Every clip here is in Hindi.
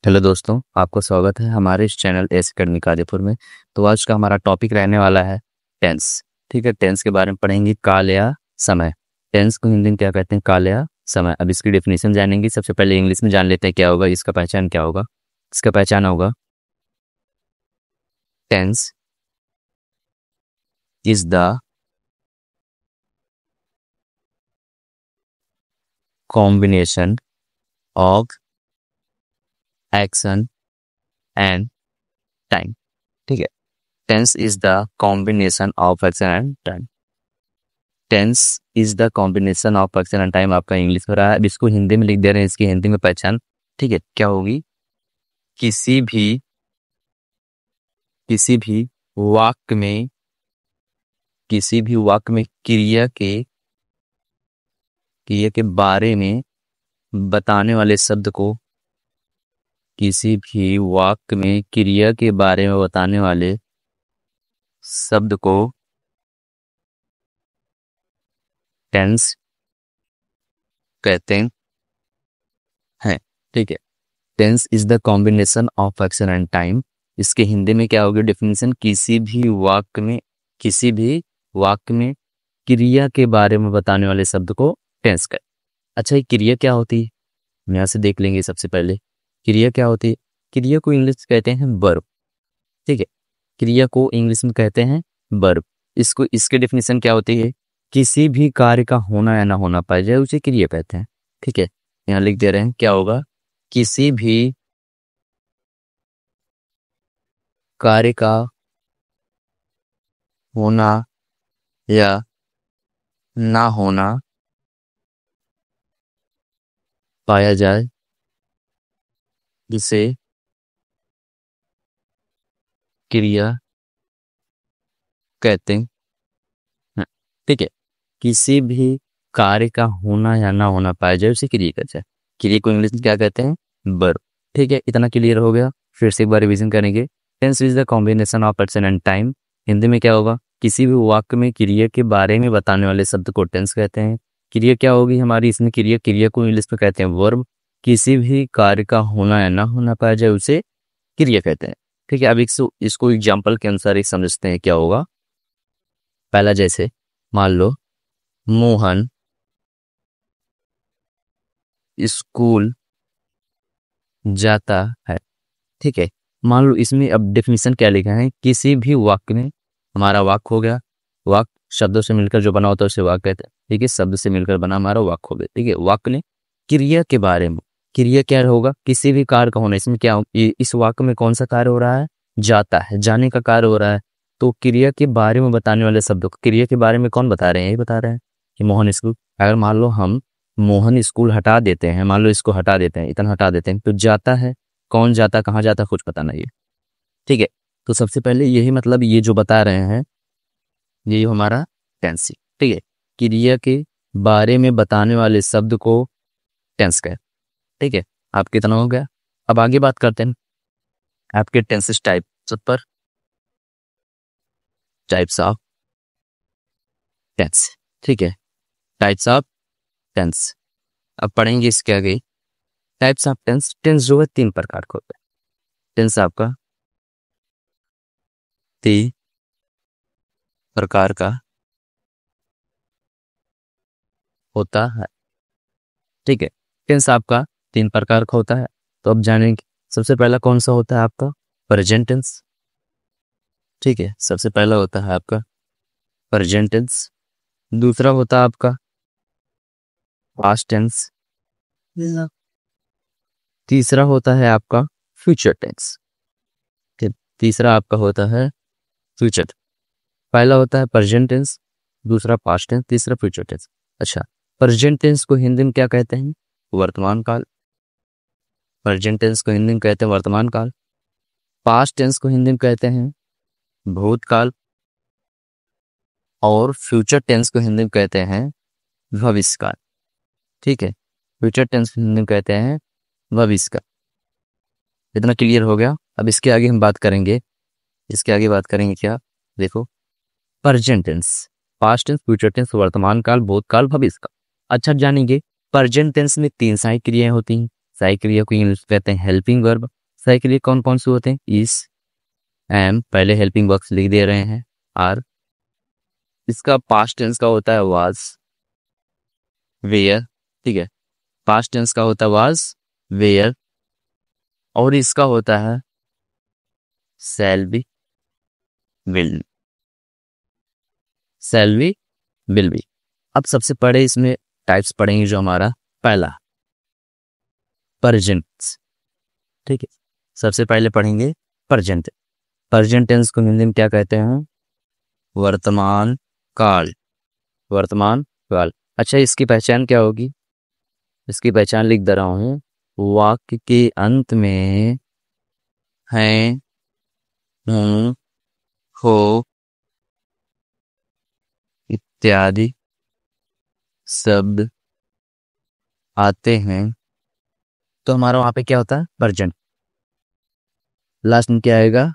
हेलो दोस्तों, आपको स्वागत है हमारे इस चैनल एस अकेडमी कादीपुर में। तो आज का हमारा टॉपिक रहने वाला है टेंस। ठीक है, टेंस के बारे में पढ़ेंगे, काल या समय। टेंस को हिंदी में क्या कहते हैं? काल या समय। अब इसकी डेफिनेशन जानेंगे। सबसे पहले इंग्लिश में जान लेते हैं क्या होगा, इसका पहचान क्या होगा। इसका पहचान होगा tense is the combination of action and time. ठीक है, tense is the combination of action and time. Tense is the combination of action and time आपका इंग्लिश हो रहा है। अब इसको हिंदी में लिख दे रहे हैं, इसकी हिंदी में पहचान। ठीक है, क्या होगी? किसी भी किसी भी वाक्य में किसी भी वाक्य में क्रिया के बारे में बताने वाले शब्द को किसी भी वाक्य में क्रिया के बारे में बताने वाले शब्द को टेंस कहते हैं। ठीक है, tense is the combination of action and time. इसके हिंदी में क्या होगी डेफिनेशन? किसी भी वाक्य में क्रिया के बारे में बताने वाले शब्द को टेंस कहते हैं। अच्छा, ये क्रिया क्या होती है? हम यहाँ से देख लेंगे। सबसे पहले क्रिया क्या होती है? क्रिया को इंग्लिश में कहते हैं वर्ब। ठीक है, क्रिया को इंग्लिश में कहते हैं वर्ब। इसके डेफिनेशन क्या होती है? किसी भी कार्य का होना या ना होना पाया जाए उसे क्रिया कहते हैं। ठीक है, यहाँ लिख दे रहे हैं क्या होगा? किसी भी कार्य का होना या ना होना पाया जाए जिसे क्रिया कहते हैं। ठीक है, किसी भी कार्य का होना या ना होना पाया जाए उसे क्रिया कहते हैं। क्रिया को इंग्लिश में क्या कहते हैं? वर्ब। ठीक है, इतना क्लियर हो गया। फिर से एक बार रिवीजन करेंगे। Tense is the combination of person and time. Hindi में क्या होगा? किसी भी वाक्य में क्रिया के बारे में बताने वाले शब्द को टेंस कहते हैं। क्रिया क्या होगी हमारी इसमें? क्रिया को इंग्लिश में कहते हैं वर्ब। किसी भी कार्य का होना या ना होना पाया जाए उसे क्रिया कहते हैं। ठीक है, अब इसको एग्जाम्पल के अनुसार एक समझते हैं क्या होगा। पहला, जैसे मान लो मोहन स्कूल जाता है। ठीक है, मान लो इसमें अब डेफिनेशन क्या लिखा है? किसी भी वाक्य में, हमारा वाक्य हो गया, वाक्य शब्दों से मिलकर जो बना होता है उसे वाक्य कहते हैं। ठीक है, शब्द से मिलकर बना हमारा वाक्य हो गया। ठीक है, वाक्य ने क्रिया के बारे में, क्रिया क्या होगा? किसी भी कार्य का होना। इसमें क्या इस वाक्य में कौन सा कार्य हो रहा है? जाता है, जाने का कार्य हो रहा है। तो क्रिया के बारे में बताने वाले शब्दों को क्रिया के बारे में कौन बता रहे हैं? ये बता रहे हैं कि मोहन स्कूल। अगर मान लो हम मोहन स्कूल हटा देते हैं, मान लो इसको हटा देते हैं, इतना हटा देते हैं, तो जाता है, कौन जाता, कहाँ जाता, कुछ पता नहीं है। ठीक है, तो सबसे पहले यही मतलब ये जो बता रहे हैं ये हमारा टेंस है। ठीक है, क्रिया के बारे में बताने वाले शब्द को टेंस कहे। ठीक है, आप कितना हो गया? अब आगे बात करते हैं आपके टेंसेस टाइप्स ऑफ टेंस। ठीक है, टाइप्स ऑफ टेंस अब पढ़ेंगे इसके आगे। टाइप्स ऑफ टेंस, टेंस जो है तीन प्रकार का होता है। टेंस आपका तीन प्रकार का होता है। ठीक है, टेंस आपका तीन प्रकार का होता है। तो अब जानेंगे सबसे पहला कौन सा होता है आपका? Present tense. ठीक है, सबसे पहला होता है आपका प्रेजेंट टेंस। दूसरा होता है आपका पास्ट टेंस। तीसरा होता है आपका फ्यूचर टेंस। ठीक, तीसरा आपका होता है फ्यूचर। पहला होता है प्रेजेंट टेंस, दूसरा पास्ट टेंस, तीसरा फ्यूचर टेंस। अच्छा, प्रेजेंट टेंस को हिंदी में क्या कहते हैं? वर्तमान काल। प्रेजेंट टेंस को हिंदी में कहते हैं वर्तमान काल। पास्ट टेंस को हिंदी में कहते हैं भूतकाल। और फ्यूचर टेंस को हिंदी में कहते हैं भविष्यकाल। ठीक है, फ्यूचर टेंस को हिंदी में कहते हैं भविष्यकाल। इतना क्लियर हो गया। अब इसके आगे हम बात करेंगे, इसके आगे बात करेंगे क्या? देखो, present tense, past tense, future tense, वर्तमान काल, भूतकाल, भविष्यकाल। अच्छा, जानेंगे प्रेजेंट टेंस में तीन सहायक क्रियाएं होती हैं। साइक्लिया को इंग्लिश कहते हैं हेल्पिंग वर्ब। साइक्लिया कौन कौन से होते हैं? इज, एम, पहले हेल्पिंग वर्ब्स लिख दे रहे हैं, आर। इसका पास्ट टेंस का होता है वाज, वेयर, ठीक है, पास्ट टेंस का होता है वाज, वेयर, और इसका होता है shall be, will, shall be, will be. अब सबसे पहले इसमें टाइप्स पढ़ेंगे, जो हमारा पहला प्रेजेंट, ठीक है, सबसे पहले पढ़ेंगे प्रेजेंट। प्रेजेंट टेंस को हिंदी में क्या कहते हैं? वर्तमान काल, वर्तमान काल। अच्छा, इसकी पहचान क्या होगी? इसकी पहचान लिख दे रहा हूं, वाक्य के अंत में हैं, हूं, हो इत्यादि शब्द आते हैं तो हमारा वहां पे क्या होता है? प्रेजेंट। लास्ट में क्या आएगा?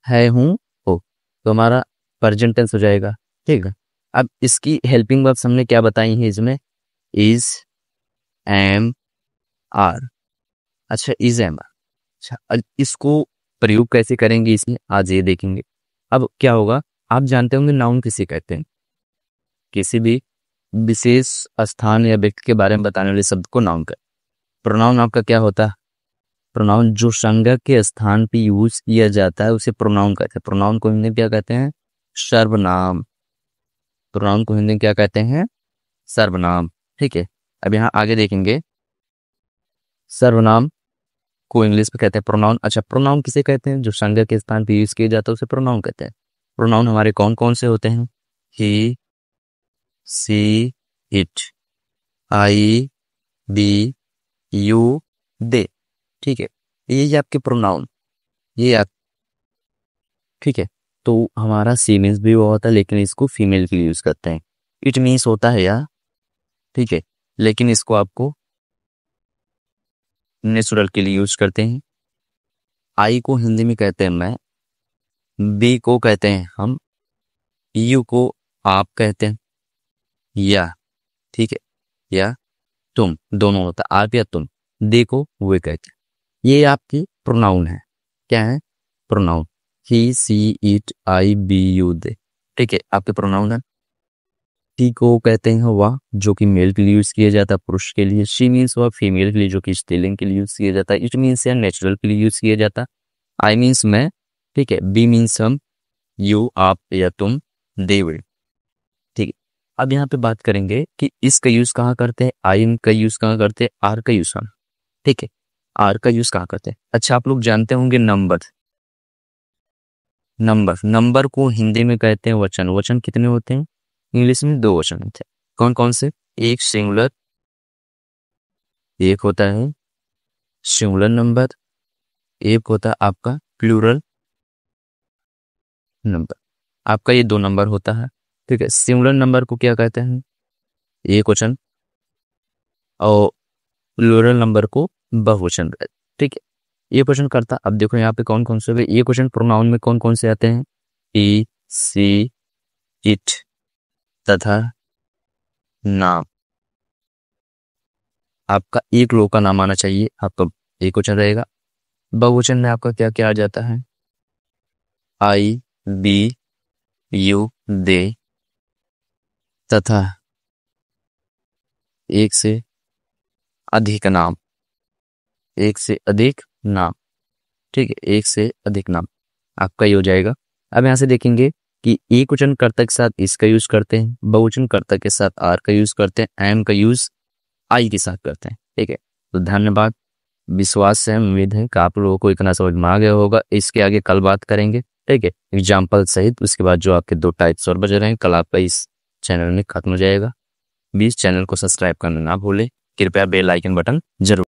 है, हूं, हो, तो हमारा प्रेजेंट टेंस हो जाएगा, ठीक है। अब इसकी हेल्पिंग वर्ब्स हमने क्या बताई है इसमें? Is, am, are. अच्छा, इज, एम, आर। अच्छा, अब इसको प्रयोग कैसे करेंगे इसमें, आज ये देखेंगे। अब क्या होगा, आप जानते होंगे नाउन किसे कहते हैं? किसी भी विशेष स्थान या व्यक्ति के बारे में बताने वाले शब्द को नाउन कहते हैं। प्रोनाउन आपका क्या होता है? प्रोनाउन जो संज्ञा के स्थान पे यूज किया जाता है उसे प्रोनाउन कहते हैं। प्रोनाउन को हिंदी में क्या कहते हैं? सर्वनाम। प्रोनाउन को हिंदी में क्या कहते हैं? सर्वनाम, ठीक है। अब यहाँ आगे देखेंगे, सर्वनाम को इंग्लिश में कहते हैं प्रोनाउन। अच्छा, प्रोनाउन किसे कहते हैं? जो संज्ञा के स्थान पे यूज किया जाता है उसे प्रोनाउन कहते हैं। प्रोनाउन हमारे कौन कौन से होते हैं? ही, she, it, I, we, you, they, ठीक है, ये आपके प्रोनाउन, ये आप, ठीक है। तो हमारा सी मीन्स भी वो होता है, लेकिन इसको फीमेल के लिए यूज करते हैं। इट मीन्स होता है यार, ठीक है, लेकिन इसको आपको नेचुरल के लिए यूज करते हैं। आई को हिंदी में कहते हैं मैं, बी को कहते हैं हम, यू को आप कहते हैं, या, ठीक है, या तुम, दोनों होता है, आप या तुम। दे को वे कहते हैं। ये आपकी प्रोनाउन है। क्या है? Pronoun. He, she, it, I, we, you, they, ठीक है, आपके प्रोनाउन है। टी को कहते हैं वह, जो कि मेल के लिए यूज किया जाता है, पुरुष के लिए। शी मीन्स वह, फीमेल के लिए, जो कि स्त्रीलिंग के लिए यूज किया जाता है। इट मीन्स या नेचुरल के लिए यूज किया जाता है। आई मीन्स मैं, ठीक है। बी मीन्स हम, यू आप या तुम, दे विल, ठीक है। अब यहाँ पे बात करेंगे कि इसका यूज कहाँ करते हैं, आई का यूज कहाँ करते हैं, आर का यूज कहाँ, ठीक है, आर का यूज कहाँ करते हैं। अच्छा, आप लोग जानते होंगे नंबर, नंबर, नंबर को हिंदी में कहते हैं वचन। वचन कितने होते हैं? इंग्लिश में 2 वचन होते हैं। कौन कौन से? एक सिंगुलर, एक होता है सिंगुलर नंबर, एक होता है आपका प्लूरल नंबर। आपका ये 2 नंबर होता है, ठीक है। सिंगुलर नंबर को क्या कहते हैं? एक वचन, और प्लूरल नंबर को बहुवचन कहते हैं, ठीक है। ये क्वेश्चन करता, अब देखो यहाँ पे कौन कौन से, ये क्वेश्चन प्रोनाउन में कौन कौन से आते हैं? ई, सी, इट तथा नाम। आपका एक लोग का नाम आना चाहिए, आपका एक क्वेश्चन रहेगा। बहुवचन में आपका क्या क्या आ जाता है? आई, बी, यू, दे तथा एक से अधिक नाम, एक से अधिक नाम, ठीक है, एक से अधिक नाम आपका ये हो जाएगा। अब यहाँ से देखेंगे कि एक वचन कर्ता के साथ इसका यूज करते हैं, बहुवचन कर्ता के साथ आर का यूज करते हैं, एम का यूज आई के साथ करते हैं, ठीक है। तो धन्यवाद, विश्वास से उम्मीद है कि आप लोगों को इतना समझ में आ गया होगा। इसके आगे कल बात करेंगे, ठीक है, एग्जाम्पल सहित। उसके बाद जो आपके 2 टाइप्स और बच रहे हैं, कल आपका इस चैनल में खत्म हो जाएगा। प्लीज चैनल को सब्सक्राइब करना ना भूलें, कृपया बेल आइकन बटन जरूर